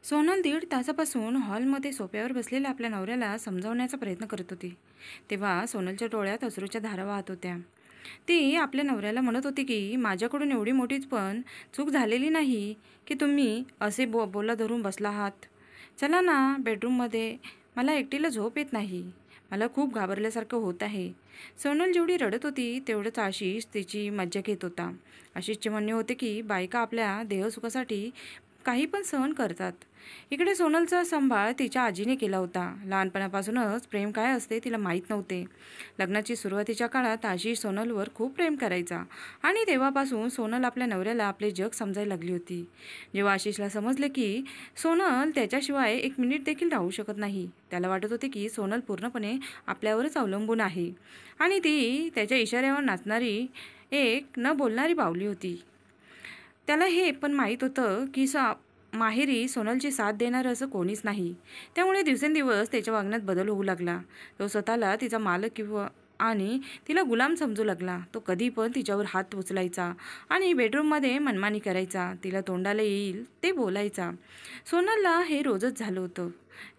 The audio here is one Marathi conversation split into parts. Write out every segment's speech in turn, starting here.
सोनल 1.5 तासापासून हॉलमध्ये सोफ्यावर बसलेल्या आपल्या नवऱ्याला समजावण्याचा प्रयत्न करत होती. तेव्हा सोनलच्या डोळ्यात अश्रूच्या धारा वाहत होत्या. ती आपल्या नवऱ्याला म्हणत होती की माझ्याकडून एवढी मोठीच पण चूक झालेली नाही की तुम्ही असे बोला धरून बसला आहात. चला ना बेडरूममध्ये, मला एकटीला झोप येत नाही. मला खूप घाबरल्यासारखं होत आहे. सोनल जेवढी रडत होती तेवढंच आशिष तिची मज्जा घेत होता. आशिषचे म्हणणे होते की बायका आपल्या देहसुखासाठी काही पण सहन करतात. इकडे सोनलचा सांभाळ तिच्या आजीने केला होता. लहानपणापासूनच प्रेम काय असते तिला माहीत नव्हते. लग्नाची सुरुवातीच्या काळात आशिष सोनलवर खूप प्रेम करायचा आणि तेव्हापासून सोनल आपल्या नवऱ्याला आपले जग समजायला लागली होती. जेव्हा आशिषला समजले की सोनल त्याच्याशिवाय 1 मिनिट देखील राहू शकत नाही, त्याला वाटत होते की सोनल पूर्णपणे आपल्यावरच अवलंबून आहे आणि ती त्याच्या इशाऱ्यावर नाचणारी एक न बोलणारी बावली होती. त्याला हे पण माहीत होतं की माहेरी सोनलची साथ देणारं असं कोणीच नाही. त्यामुळे दिवसेंदिवस त्याच्या वागण्यात बदल होऊ लागला. तो स्वतःला तिचा मालक आणि तिला गुलाम समजू लागला. तो कधी पण तिच्यावर हात उचलायचा आणि बेडरूममध्ये मनमानी करायचा. तिला तोंडाला येईल ते बोलायचा. सोनलला हे रोजच झालं होतं.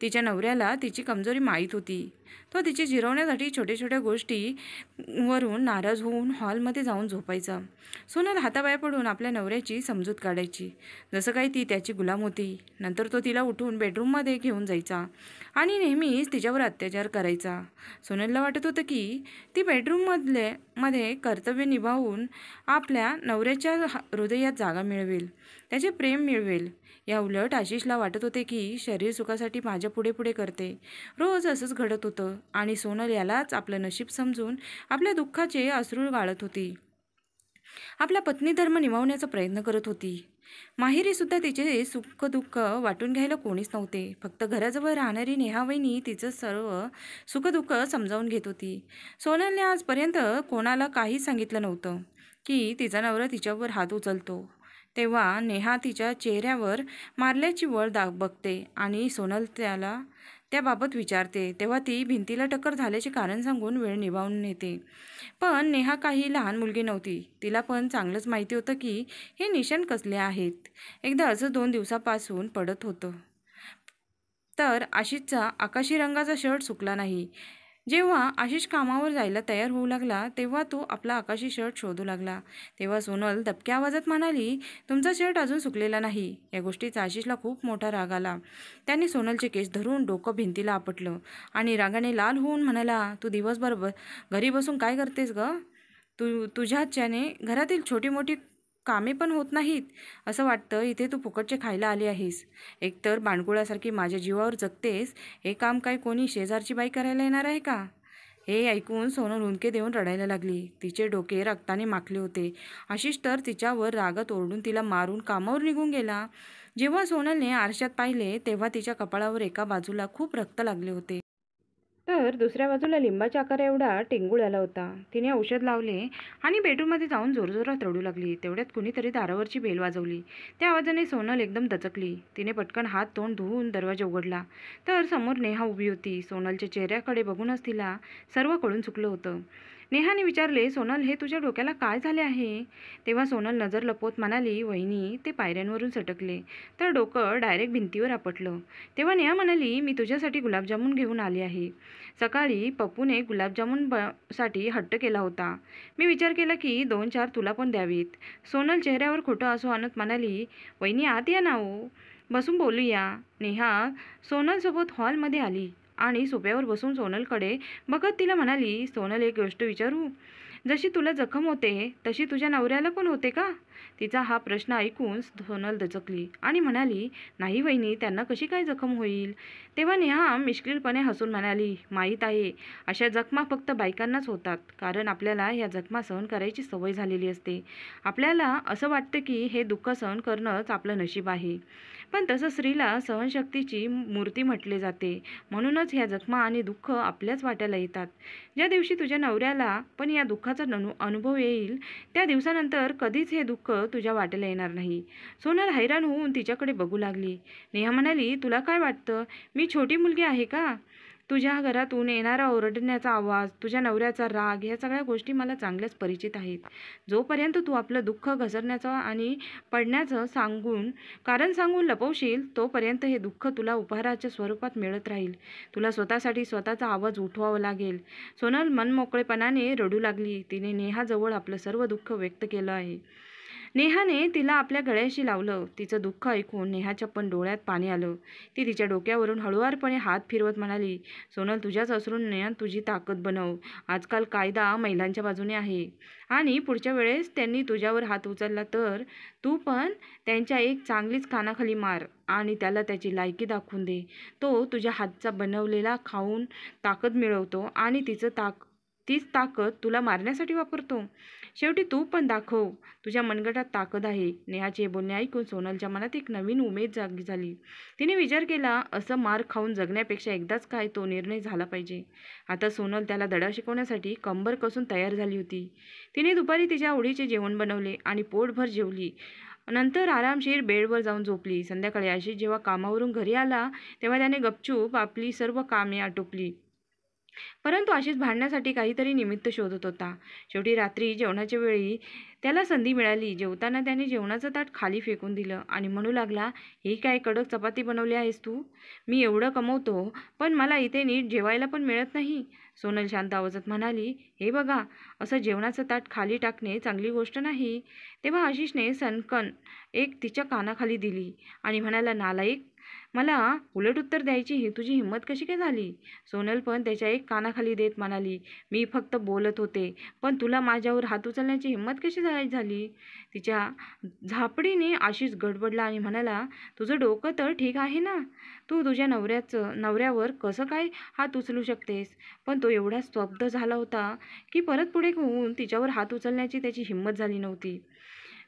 तिच्या नवऱ्याला तिची कमजोरी माहीत होती. तो तिची जिरवण्यासाठी छोट्या छोट्या गोष्टीवरून नाराज होऊन हॉलमध्ये जाऊन झोपायचा. सोनल हाताबाया पडून आपल्या नवऱ्याची समजूत काढायची, जसं काही ती त्याची गुलाम होती. नंतर तो तिला उठून बेडरूममध्ये घेऊन जायचा आणि नेहमीच तिच्यावर अत्याचार करायचा. सोनलला वाटत होतं की ती मध्ये कर्तव्य निभावून आपल्या नवऱ्याच्या हृदयात जागा मिळवेल, त्याचे प्रेम मिळवेल. या उलट आशिषला वाटत होते की शरीर सुखासाठी माझ्या पुढे पुढे करते. रोज असंच घडत होतं आणि सोनल यालाच आपलं नशीब समजून आपल्या दुःखाचे अश्रू गाळत होती. आपला पत्नीधर्म निभावण्याचा प्रयत्न करत होती. माहेरीसुद्धा तिचे सुख दुःख वाटून घ्यायला कोणीच नव्हते. फक्त घराजवळ राहणारी नेहावहिनी तिचं सर्व सुखदुःख समजावून घेत होती. सोनलने आजपर्यंत कोणाला काहीच सांगितलं नव्हतं की तिचा नवरा तिच्यावर हात उचलतो. तेव्हा नेहा तिच्या चेहऱ्यावर मारल्याची वळ बघते आणि सोनल त्याबाबत विचारते. तेव्हा ती भिंतीला टक्कर झाल्याचे कारण सांगून वेळ निभावून नेते. पण नेहा काही लहान मुलगी नव्हती. तिला पण चांगलंच माहिती होतं की हे निशाण कसले आहेत. एकदा असं 2 दिवसापासून पडत होतं तर आशिषचा आकाशी रंगाचा शर्ट सुकला नाही. जेव्हा आशिष कामावर जायला तयार होऊ लागला तेव्हा तो आपला आकाशी शर्ट शोधू लागला. तेव्हा सोनल दबक्या आवाजात म्हणाली, तुमचा शर्ट अजून सुकलेला नाही. या गोष्टीचा आशिषला खूप मोठा राग आला. त्याने सोनलचे केस धरून डोकं भिंतीला आपटलं आणि रागाने लाल होऊन म्हणाला, तू दिवसभर घरी बसून काय करतेस ग? तुझ्याच्याने घरातील छोटी मोठी कामे पण होत नाहीत. असं वाटतं इथे तू फुकटचे खायला आली आहेस. एकतर बाणकुळासारखी माझ्या जीवावर जगतेस, हे काम काय कोणी शेजारची बाई करायला येणार आहे का? हे ऐकून सोनल हुंदके देऊन रडायला लागली. तिचे डोके रक्ताने माखले होते. आशिष तर तिच्यावर रागात ओरडून तिला मारून कामावर निघून गेला. जेव्हा सोनलने आरशात पाहिले तेव्हा तिच्या कपाळावर एका बाजूला खूप रक्त लागले होते, तर दुसऱ्या बाजूला लिंबाच्या आकारा एवढा टेंगूळ आला होता. तिने औषध लावले आणि बेडरूममध्ये जाऊन जोरजोरात रडू लागली. तेवढ्यात कुणीतरी दारावरची बेल वाजवली. त्या आवाजाने सोनल एकदम दचकली. तिने पटकन हात तोंड धुवून दरवाजा उघडला तर समोर नेहा उभी होती. सोनलच्या चेहऱ्याकडे बघूनच तिला सर्व कळून चुकलं होतं. नेहाने विचारले, सोनल हे तुझ्या डोक्याला काय झाले आहे? तेव्हा सोनल नजर लपवत म्हणाली, वहिनी ते पायऱ्यांवरून सटकले तर डोकं डायरेक्ट भिंतीवर आपटलं. तेव्हा नेहा म्हणाली, मी तुझ्यासाठी गुलाबजामुन घेऊन आली आहे. सकाळी पप्पूने गुलाबजामुन साठी हट्ट केला होता. मी विचार केला की 2-4 तुला पण द्यावीत. सोनल चेहऱ्यावर खोटं हसू आणत म्हणाली, वहिनी आत या ना हो, बसून बोलूया. नेहा सोनलसोबत हॉलमध्ये आली आणि सोफ्यावर बसून सोनलकडे बघत तिला म्हणाली, सोनल एक गोष्ट विचारू? जशी तुला जखम होते तशी तुझ्या नवऱ्याला पण होते का? तिचा हा प्रश्न ऐकून सोनल दचकली आणि म्हणाली, नाही वहिनी, त्यांना कशी काय जखम होईल? तेव्हा नेहा मिश्किलपणे हसून म्हणाली, माहीत आहे, अशा जखमा फक्त बायकांनाच होतात, कारण आपल्याला ह्या जखमा सहन करायची सवय झालेली असते. आपल्याला असं वाटतं की हे दुःख सहन करणंच आपलं नशीब आहे. पण तसं स्त्रीला सहनशक्तीची मूर्ती म्हटले जाते. म्हणूनच ह्या जखमा आणि दुःख आपल्याच वाट्याला येतात. ज्या दिवशी तुझ्या नवऱ्याला पण या दुःखाचा अनुभव येईल त्या दिवसानंतर कधीच हे दुःख तुझ्या वाट्याला येणार नाही. सोनल हैराण होऊन तिच्याकडे बघू लागली. नेहा म्हणाली, तुला काय वाटतं, मी छोटी मुलगी आहे का? तुझ्या घरातून येणारा ओरडण्याचा आवाज, तुझ्या नवऱ्याचा राग, ह्या सगळ्या गोष्टी मला चांगल्याच परिचित आहेत. जोपर्यंत तू आपलं दुःख घसरण्याचं आणि पडण्याचं कारण सांगून लपवशील, तोपर्यंत हे दुःख तुला उपहाराच्या स्वरूपात मिळत राहील. तुला स्वतःसाठी स्वतःचा आवाज उठवावा लागेल. सोनल मनमोकळेपणाने रडू लागली. तिने नेहाजवळ आपलं सर्व दुःख व्यक्त केलं आहे. नेहाने तिला आपल्या गळ्याशी लावलं. तिचं दुःख ऐकून नेहाच्या पण डोळ्यात पाणी आलं. ती तिच्या डोक्यावरून हळुवारपणे हात फिरवत म्हणाली, सोनल, तुझ्याच अश्रूंनी तुझी ताकद बनव. आजकाल कायदा महिलांच्या बाजूने आहे आणि पुढच्या वेळेस त्यांनी तुझ्यावर हात उचलला तर तू पण त्यांच्या एक चांगलीच कानाखाली मार आणि त्याला त्याची लायकी दाखवून दे. तो तुझ्या हातचा बनवलेला खाऊन ताकद मिळवतो आणि तीच ताकद तुला मारण्यासाठी वापरतो. शेवटी तू पण दाखव, तुझ्या मनगटात ताकद आहे. नेहाचे बोलणे ऐकून सोनलच्या मनात एक नवीन उमेद जागी झाली. तिने विचार केला, असं मार खाऊन जगण्यापेक्षा एकदाच काय तो निर्णय झाला पाहिजे. आता सोनल त्याला धडा शिकवण्यासाठी कंबर कसून तयार झाली होती. तिने दुपारी तिच्या आवडीचे जेवण बनवले आणि पोटभर जेवली. नंतर आरामशीर बेडवर जाऊन झोपली. संध्याकाळी आशिष जेव्हा कामावरून घरी आला तेव्हा त्याने गपचूप आपली सर्व कामे आटोपली. परंतु आशिष भांडण्यासाठी काहीतरी निमित्त शोधत होता. शेवटी रात्री जेवणाच्या वेळी त्याला संधी मिळाली. जेवताना त्याने जेवणाचं ताट खाली फेकून दिलं आणि म्हणू लागला, ही काय कडक चपाती बनवली आहेस तू? मी एवढं कमवतो पण मला इथे नीट जेवायला पण मिळत नाही. सोनल शांत आवाजात म्हणाली, हे बघा, असं जेवणाचं ताट खाली टाकणे चांगली गोष्ट नाही. तेव्हा आशिषने सणकण एक तिच्या कानाखाली दिली आणि म्हणाला, नालायक, मला उलट उत्तर द्यायची ही तुझी हिंमत कशी काय झाली? सोनल पण त्याच्या एक कानाखाली देत म्हणाली, मी फक्त बोलत होते, पण तुला माझ्यावर हात उचलण्याची हिंमत कशी झाली? तिच्या झापडीने आशिष गडबडला आणि म्हणाला, तुझं डोकं तर ठीक आहे ना? तू तुझ्या नवऱ्यावर कसं काय हात उचलू शकतेस? पण तो एवढा स्तब्ध झाला होता की परत पुढे होऊन तिच्यावर हात उचलण्याची त्याची हिंमत झाली नव्हती.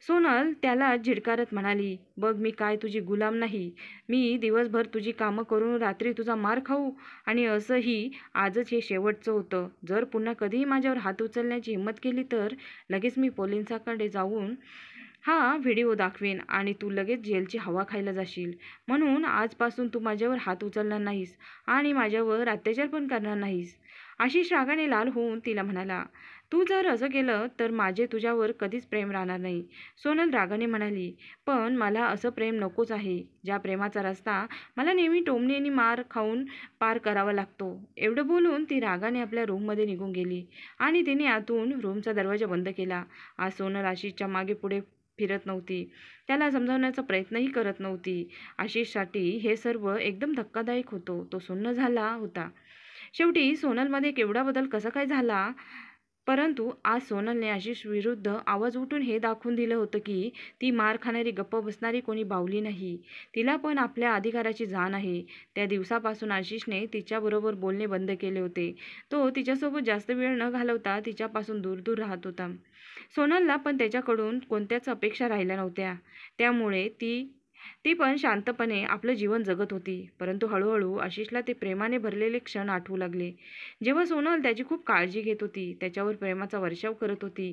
सोनल त्याला झिडकारत म्हणाली, बघ, मी काय तुझी गुलाम नाही. मी दिवसभर तुझी कामं करून रात्री तुझा मार खाऊ आणि असंही आजच हे शेवटचं होतं. जर पुन्हा कधीही माझ्यावर हात उचलण्याची हिंमत केली तर लगेच मी पोलिसांकडे जाऊन हा व्हिडिओ दाखवेन आणि तू लगेच जेलची हवा खायला जाशील. म्हणून आजपासून तू माझ्यावर हात उचलणार नाहीस आणि माझ्यावर अत्याचार पण करणार नाहीस. आशिष रागाने लाल होऊन तिला म्हणाला, तू जर असं केलं तर माझे तुझ्यावर कधीच प्रेम राहणार नाही. सोनल रागाने म्हणाली, पण मला असं प्रेम नकोच आहे, ज्या प्रेमाचा रस्ता मला नेहमी टोमणेने मार खाऊन पार करावा लागतो. एवढं बोलून ती रागाने आपल्या रूममध्ये निघून गेली आणि तिने आतून रूमचा दरवाजा बंद केला. आज सोनल आशिषच्या मागे पुढे फिरत नव्हती. त्याला समजावण्याचा प्रयत्नही करत नव्हती. आशिषसाठी हे सर्व एकदम धक्कादायक होतं. तो सुन्न झाला होता. शेवटी सोनलमध्ये केवढा बदल कसा काय झाला? परंतु आज सोनलने आशिष विरुद्ध आवाज उठून हे दाखवून दिलं होतं की ती मार खाणारी, गप्प बसणारी कोणी बावली नाही. तिला पण आपल्या अधिकाराची जाण आहे. त्या दिवसापासून आशिषने तिच्याबरोबर बोलणे बंद केले होते. तो तिच्यासोबत जास्त वेळ न घालवता तिच्यापासून दूर दूर राहत होता. सोनलला पण त्याच्याकडून कोणत्याच अपेक्षा राहिल्या नव्हत्या. त्यामुळे ती पण शांतपणे आपलं जीवन जगत होती. परंतु हळूहळू आशिषला ते प्रेमाने भरलेले क्षण आठवू लागले, जेव्हा सोनल त्याची खूप काळजी घेत होती, त्याच्यावर प्रेमाचा वर्षाव करत होती.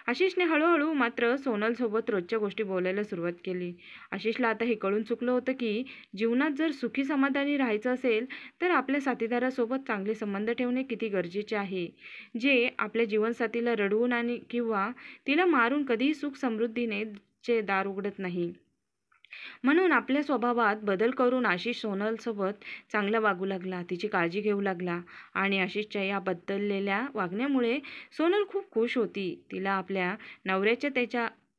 आशिषने हळूहळू मात्र सोनलसोबत रोजच्या गोष्टी बोलायला सुरुवात केली. आशिषला आता हे कळून चुकलं होतं की जीवनात जर सुखी समाधानी राहायचं असेल तर आपल्या साथीदारासोबत चांगले संबंध ठेवणे किती गरजेचे आहे, जे आपल्या जीवनसाथीला रडवून आणि किंवा तिला मारून कधीही सुख समृद्धीने चे दार उघडत नाही. म्हणून आपल्या स्वभावात बदल करून आशिष सोनलसोबत चांगला वागू लागला, तिची काळजी घेऊ लागला आणि आशिषच्या या बदललेल्या वागण्यामुळे सोनल खूप खुश होती. तिला आपल्या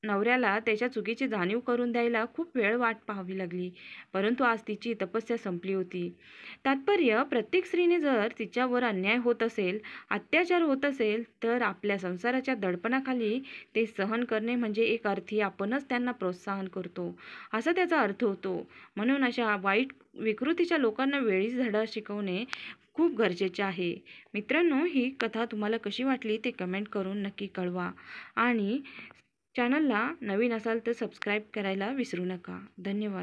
नवऱ्याला त्याच्या चुकीची जाणीव करून द्यायला खूप वेळ वाट पाहावी लागली. परंतु आज तिची तपस्या संपली होती. तात्पर्य, प्रत्येक स्त्रीने जर तिच्यावर अन्याय होत असेल, अत्याचार होत असेल तर आपल्या संसाराच्या दडपणाखाली ते सहन करणे म्हणजे एक अर्थी आपणच त्यांना प्रोत्साहन करतो, असा त्याचा अर्थ होतो. म्हणून अशा वाईट विकृतीच्या लोकांना वेळीच धडा शिकवणे खूप गरजेचे आहे. मित्रांनो, ही कथा तुम्हाला कशी वाटली ते कमेंट करून नक्की कळवा आणि चॅनलला नवीन असाल तर सबस्क्राईब करायला विसरू नका. धन्यवाद.